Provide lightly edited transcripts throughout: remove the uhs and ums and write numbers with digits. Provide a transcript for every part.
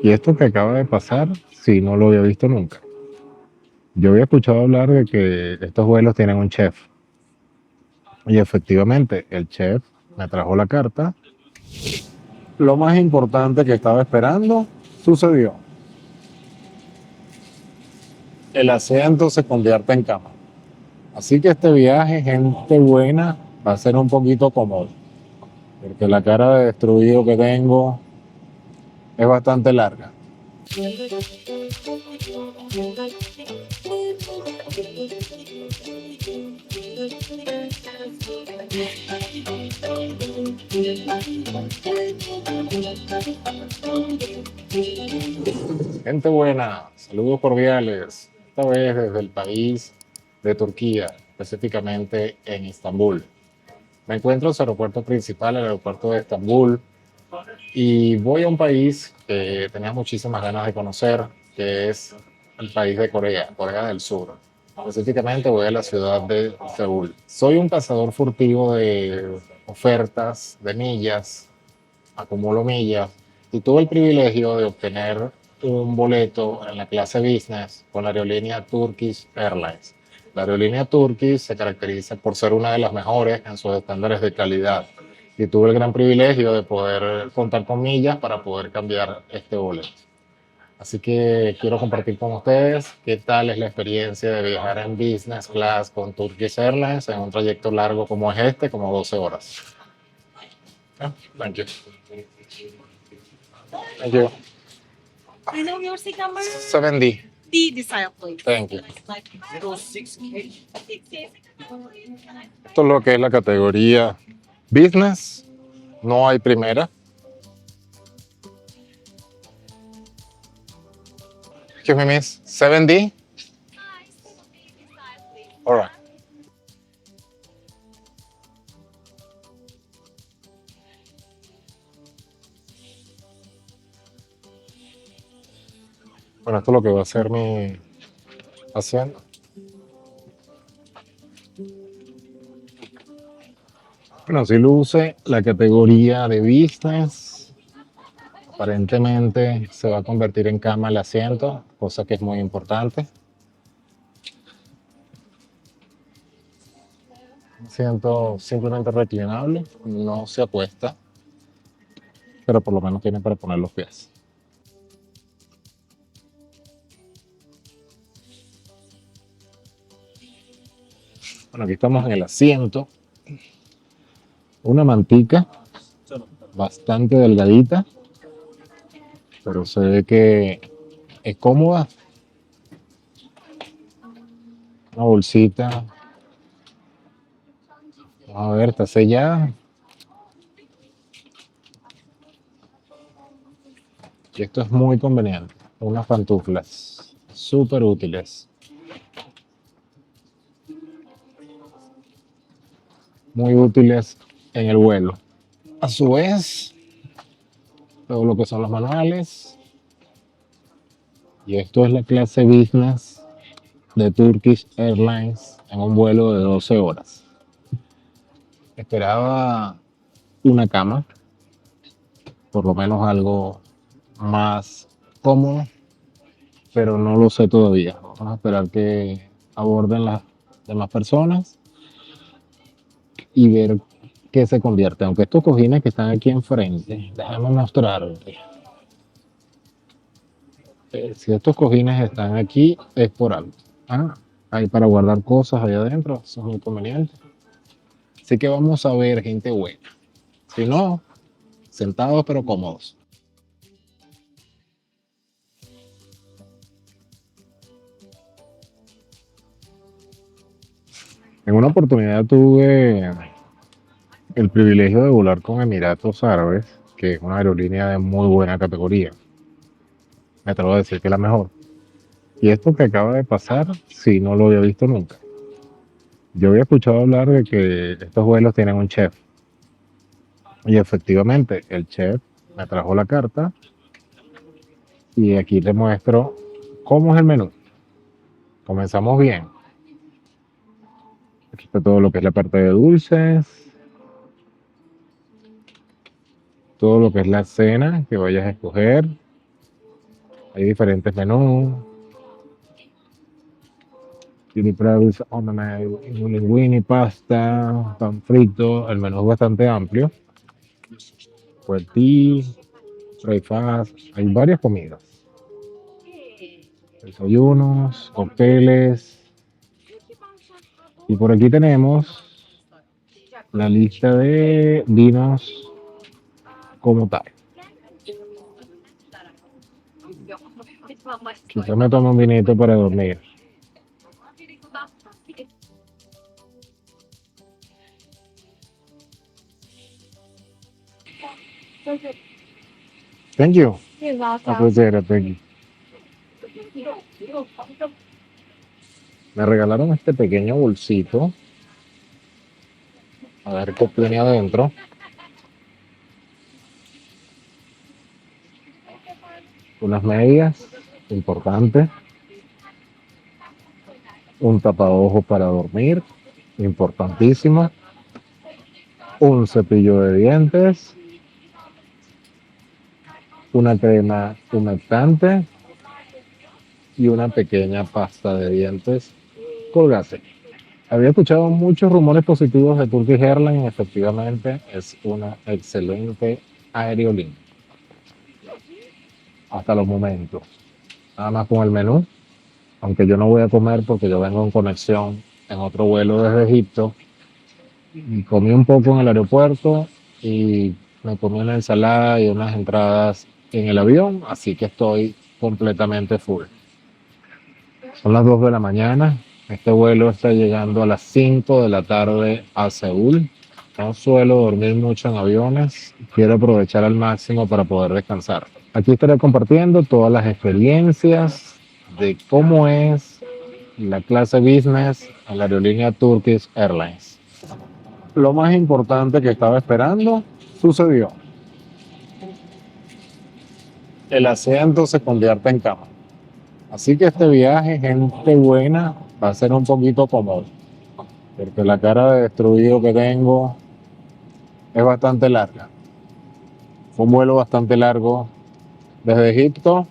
Y esto que acaba de pasar, sí, no lo había visto nunca. Yo había escuchado hablar de que estos vuelos tienen un chef. Y efectivamente, el chef me trajo la carta. Lo más importante que estaba esperando sucedió. El asiento se convierte en cama. Así que este viaje, gente buena, va a ser un poquito cómodo. Porque la cara de destruido que tengo es bastante larga. Gente buena, saludos cordiales. Esta vez desde el país de Turquía, específicamente en Estambul. Me encuentro en su aeropuerto principal, el aeropuerto de Estambul, y voy a un país que tenía muchísimas ganas de conocer, que es el país de Corea, Corea del Sur. Específicamente voy a la ciudad de Seúl. Soy un cazador furtivo de ofertas, de millas, acumulo millas, y tuve el privilegio de obtener un boleto en la clase business con la aerolínea Turkish Airlines. La aerolínea Turkish se caracteriza por ser una de las mejores en sus estándares de calidad y tuve el gran privilegio de poder contar con millas para poder cambiar este boleto. Así que quiero compartir con ustedes qué tal es la experiencia de viajar en business class con Turkish Airlines en un trayecto largo como es este, como 12 horas. Yeah, thank you. Thank you. I know your seat number. 70. The side, please. Thank you. Esto es lo que es la categoría business. No hay primera. Excuse me, miss. 7D. All right. Bueno, esto es lo que va a ser mi asiento. Bueno, si luce la categoría de business. Aparentemente se va a convertir en cama el asiento, cosa que es muy importante. Asiento simplemente reclinable, no se acuesta, pero por lo menos tiene para poner los pies. Bueno, aquí estamos en el asiento. Una mantica bastante delgadita, pero se ve que es cómoda. Una bolsita. Vamos a ver, está sellada. Y esto es muy conveniente. Unas pantuflas súper útiles. Muy útiles en el vuelo. A su vez, todo lo que son los manuales. Y esto es la clase business de Turkish Airlines en un vuelo de 12 horas. Esperaba una cama, por lo menos algo más cómodo, pero no lo sé todavía. Vamos a esperar que aborden las demás personas y ver qué se convierte. Aunque estos cojines que están aquí enfrente, déjame mostrarte. Si estos cojines están aquí, es por algo. Hay para guardar cosas allá adentro, eso es muy conveniente. Así que vamos a ver gente buena. Si no, sentados pero cómodos. En una oportunidad tuve el privilegio de volar con Emiratos Árabes, que es una aerolínea de muy buena categoría. Me atrevo a decir que es la mejor. Y esto que acaba de pasar, sí, no lo había visto nunca. Yo había escuchado hablar de que estos vuelos tienen un chef. Y efectivamente, el chef me trajo la carta y aquí les muestro cómo es el menú. Comenzamos bien. Aquí está todo lo que es la parte de dulces, todo lo que es la cena que vayas a escoger. Hay diferentes menús. Chili Prawns, linguini, pasta, pan frito. El menú es bastante amplio. Fuerti, breakfast. Hay varias comidas. Desayunos, cócteles. Y por aquí tenemos la lista de vinos como tal. Quizás me tomo un vinito para dormir. Thank you. You're welcome. Appreciate it, thank you. Me regalaron este pequeño bolsito. A ver qué tiene adentro. Unas medias, importante. Un tapaojos para dormir, importantísimo. Un cepillo de dientes. Una crema humectante. Y una pequeña pasta de dientes Colgate. Había escuchado muchos rumores positivos de Turkish Airlines. Efectivamente, es una excelente aerolínea. Hasta los momentos. Nada más con el menú. Aunque yo no voy a comer porque yo vengo en conexión en otro vuelo desde Egipto. Y comí un poco en el aeropuerto y me comí una ensalada y unas entradas en el avión. Así que estoy completamente full. Son las 2 de la mañana. Este vuelo está llegando a las 5 de la tarde a Seúl. No suelo dormir mucho en aviones. Quiero aprovechar al máximo para poder descansar. Aquí estaré compartiendo todas las experiencias de cómo es la clase business en la aerolínea Turkish Airlines. Lo más importante que estaba esperando sucedió. El asiento se convierte en cama. Así que este viaje, gente buena, va a ser un poquito cómodo. Porque la cara de destruido que tengo es bastante larga. Fue un vuelo bastante largo desde Egipto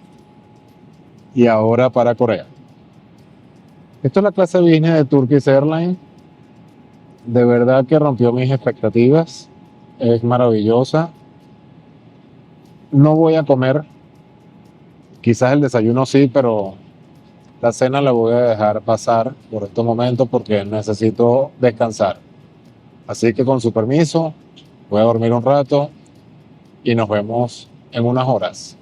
y ahora para Corea. Esto es la clase business de Turkish Airlines. De verdad que rompió mis expectativas. Es maravillosa. No voy a comer. Quizás el desayuno sí, pero la cena la voy a dejar pasar por estos momentos porque necesito descansar. Así que con su permiso, voy a dormir un rato y nos vemos en unas horas.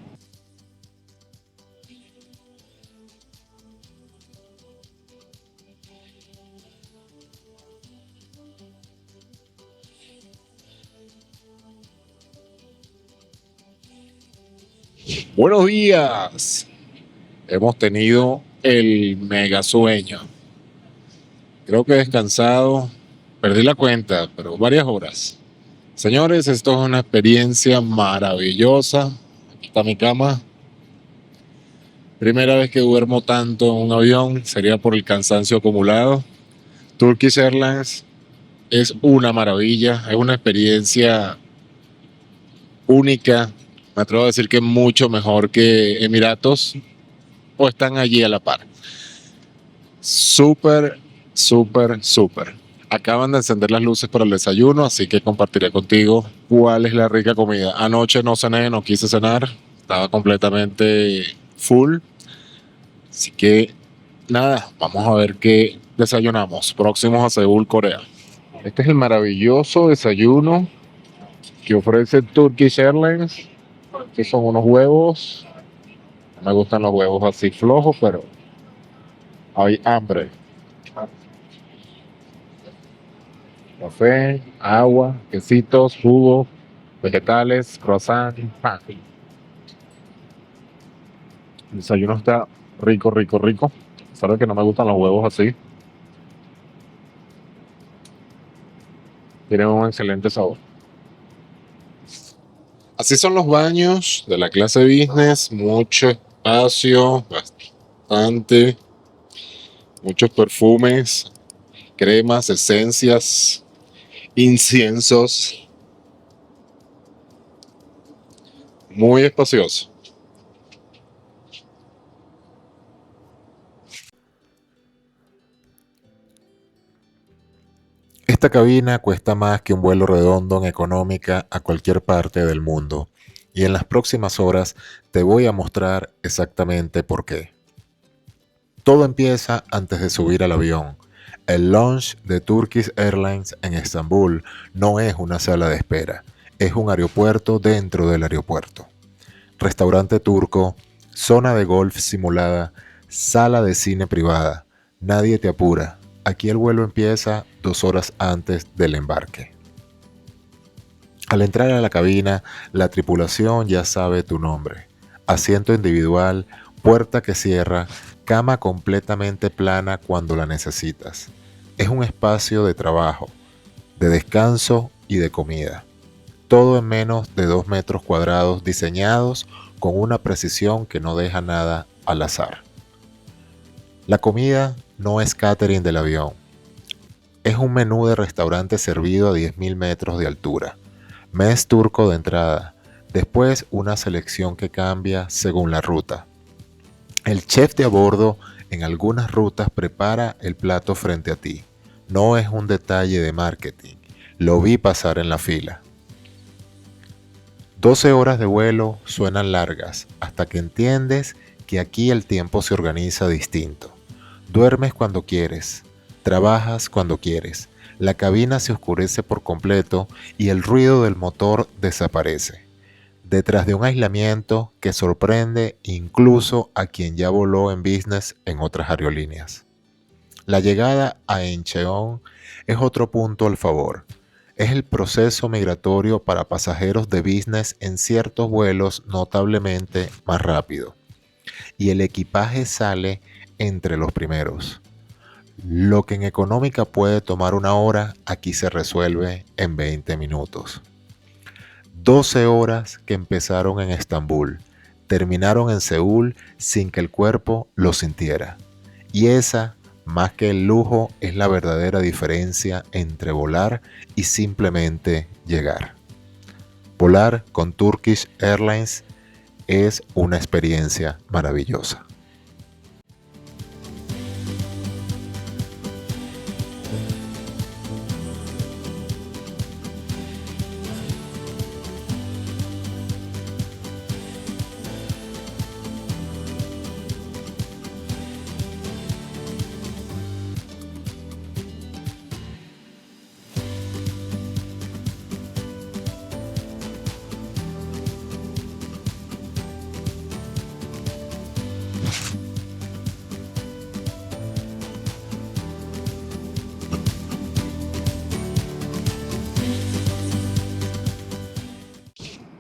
Buenos días. Hemos tenido el mega sueño. Creo que he descansado, perdí la cuenta, pero varias horas. Señores, esto es una experiencia maravillosa. Aquí está mi cama. Primera vez que duermo tanto en un avión, sería por el cansancio acumulado. Turkish Airlines es una maravilla, es una experiencia única. Me atrevo a decir que mucho mejor que Emiratos, o están allí a la par. Súper, súper, súper. Acaban de encender las luces para el desayuno, así que compartiré contigo cuál es la rica comida. Anoche no cené, no quise cenar, estaba completamente full. Así que nada, vamos a ver qué desayunamos. Próximos a Seúl, Corea. Este es el maravilloso desayuno que ofrece Turkish Airlines. Estos son unos huevos. No me gustan los huevos así flojos, pero hay hambre. Café, agua, quesitos, jugo, vegetales, croissant, pan. El desayuno está rico, rico, rico. Sabes que no me gustan los huevos así. Tienen un excelente sabor. Así son los baños de la clase business. Mucho espacio, bastante. Muchos perfumes, cremas, esencias, inciensos. Muy espacioso. Esta cabina cuesta más que un vuelo redondo en económica a cualquier parte del mundo. Y en las próximas horas te voy a mostrar exactamente por qué. Todo empieza antes de subir al avión. El lounge de Turkish Airlines en Estambul no es una sala de espera, es un aeropuerto dentro del aeropuerto. Restaurante turco, zona de golf simulada, sala de cine privada. Nadie te apura. Aquí el vuelo empieza 2 horas antes del embarque. Al entrar a la cabina, la tripulación ya sabe tu nombre. Asiento individual, puerta que cierra, cama completamente plana cuando la necesitas. Es un espacio de trabajo, de descanso y de comida. Todo en menos de 2 metros cuadrados diseñados con una precisión que no deja nada al azar. La comida no es catering del avión. Es un menú de restaurante servido a 10.000 metros de altura. Mes turco de entrada. Después una selección que cambia según la ruta. El chef de a bordo en algunas rutas prepara el plato frente a ti. No es un detalle de marketing. Lo vi pasar en la fila. 12 horas de vuelo suenan largas hasta que entiendes que aquí el tiempo se organiza distinto. Duermes cuando quieres, trabajas cuando quieres, la cabina se oscurece por completo y el ruido del motor desaparece, detrás de un aislamiento que sorprende incluso a quien ya voló en business en otras aerolíneas. La llegada a Incheon es otro punto al favor. Es el proceso migratorio para pasajeros de business en ciertos vuelos notablemente más rápido. Y el equipaje sale entre los primeros. Lo que en económica puede tomar 1 hora, aquí se resuelve en 20 minutos. 12 horas que empezaron en Estambul, terminaron en Seúl sin que el cuerpo lo sintiera. Y esa, más que el lujo, es la verdadera diferencia entre volar y simplemente llegar. Volar con Turkish Airlines es una experiencia maravillosa.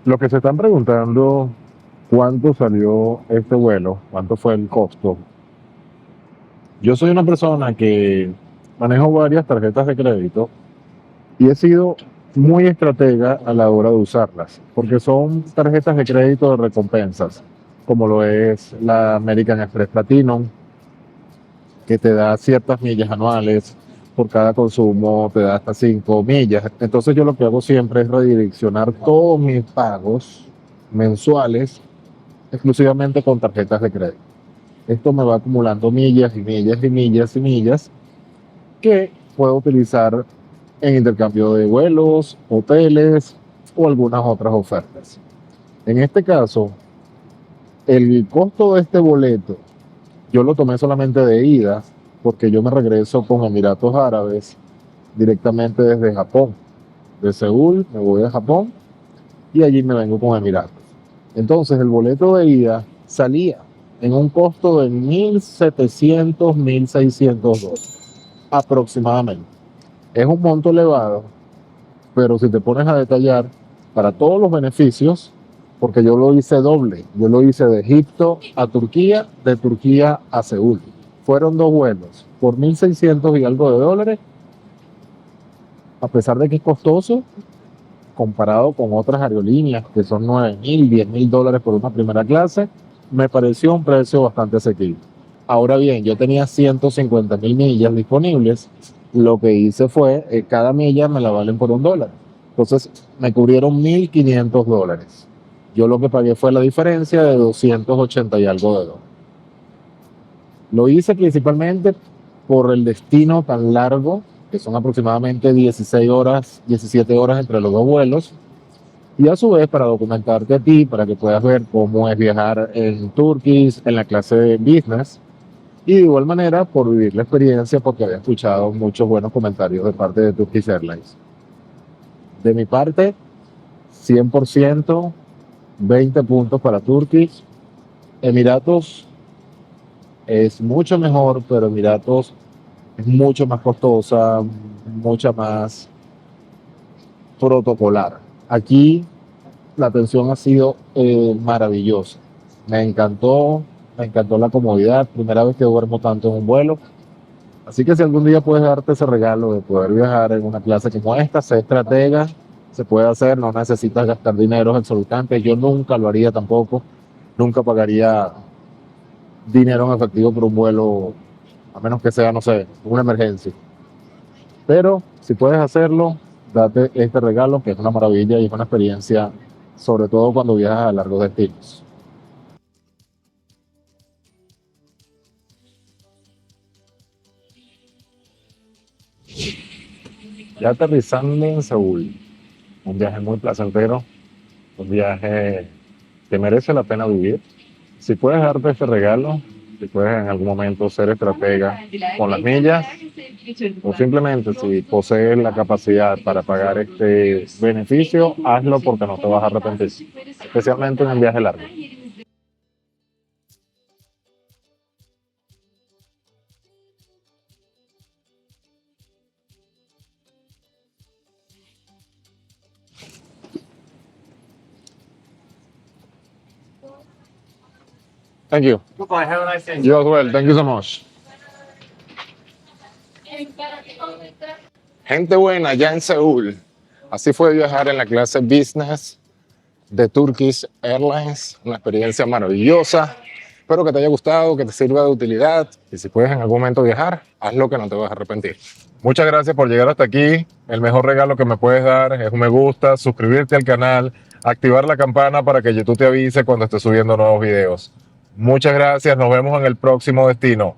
Lo que se están preguntando, ¿cuánto salió este vuelo? ¿Cuánto fue el costo? Yo soy una persona que manejo varias tarjetas de crédito y he sido muy estratega a la hora de usarlas, porque son tarjetas de crédito de recompensas, como lo es la American Express Platinum, que te da ciertas millas anuales, por cada consumo te da hasta 5 millas. Entonces yo lo que hago siempre es redireccionar todos mis pagos mensuales exclusivamente con tarjetas de crédito. Esto me va acumulando millas y millas y millas y millas que puedo utilizar en intercambio de vuelos, hoteles o algunas otras ofertas. En este caso, el costo de este boleto yo lo tomé solamente de ida porque yo me regreso con Emiratos Árabes directamente desde Japón. De Seúl me voy a Japón y allí me vengo con Emiratos. Entonces el boleto de ida salía en un costo de 1.700, 1.600 dólares aproximadamente. Es un monto elevado, pero si te pones a detallar, para todos los beneficios, porque yo lo hice doble, yo lo hice de Egipto a Turquía, de Turquía a Seúl. Fueron 2 vuelos por 1.600 y algo de dólares, a pesar de que es costoso, comparado con otras aerolíneas que son 9.000, 10.000 dólares por una primera clase, me pareció un precio bastante asequible. Ahora bien, yo tenía 150.000 millas disponibles. Lo que hice fue, cada milla me la valen por $1. Entonces me cubrieron 1.500 dólares. Yo lo que pagué fue la diferencia de 280 y algo de dólares. Lo hice principalmente por el destino tan largo que son aproximadamente 16 horas, 17 horas entre los dos vuelos. Y a su vez para documentarte a ti, para que puedas ver cómo es viajar en Turkish, en la clase de business. Y de igual manera por vivir la experiencia, porque había escuchado muchos buenos comentarios de parte de Turkish Airlines. De mi parte, 100%, 20 puntos para Turkish. Emiratos es mucho mejor, pero Emiratos es mucho más costosa, mucha más protocolar. Aquí la atención ha sido maravillosa. Me encantó la comodidad, primera vez que duermo tanto en un vuelo. Así que si algún día puedes darte ese regalo de poder viajar en una clase como esta, sé estratega, se puede hacer, no necesitas gastar dinero exorbitantes. Yo nunca lo haría tampoco, nunca pagaría dinero en efectivo por un vuelo, a menos que sea, no sé, una emergencia. Pero si puedes hacerlo, date este regalo que es una maravilla y es una experiencia, sobre todo cuando viajas a largos destinos. Ya aterrizando en Seúl, un viaje muy placentero, un viaje que merece la pena vivir. Si puedes darte este regalo, si puedes en algún momento ser estratega con las millas, o simplemente si posees la capacidad para pagar este beneficio, hazlo porque no te vas a arrepentir, especialmente en un viaje largo. Thank you. Goodbye, have a nice day. You as well. Thank you so much. Gente buena ya en Seúl. Así fue viajar en la clase business de Turkish Airlines. Una experiencia maravillosa. Espero que te haya gustado, que te sirva de utilidad. Y si puedes en algún momento viajar, hazlo que no te vas a arrepentir. Muchas gracias por llegar hasta aquí. El mejor regalo que me puedes dar es un me gusta, suscribirte al canal, activar la campana para que YouTube te avise cuando esté subiendo nuevos videos. Muchas gracias. Nos vemos en el próximo destino.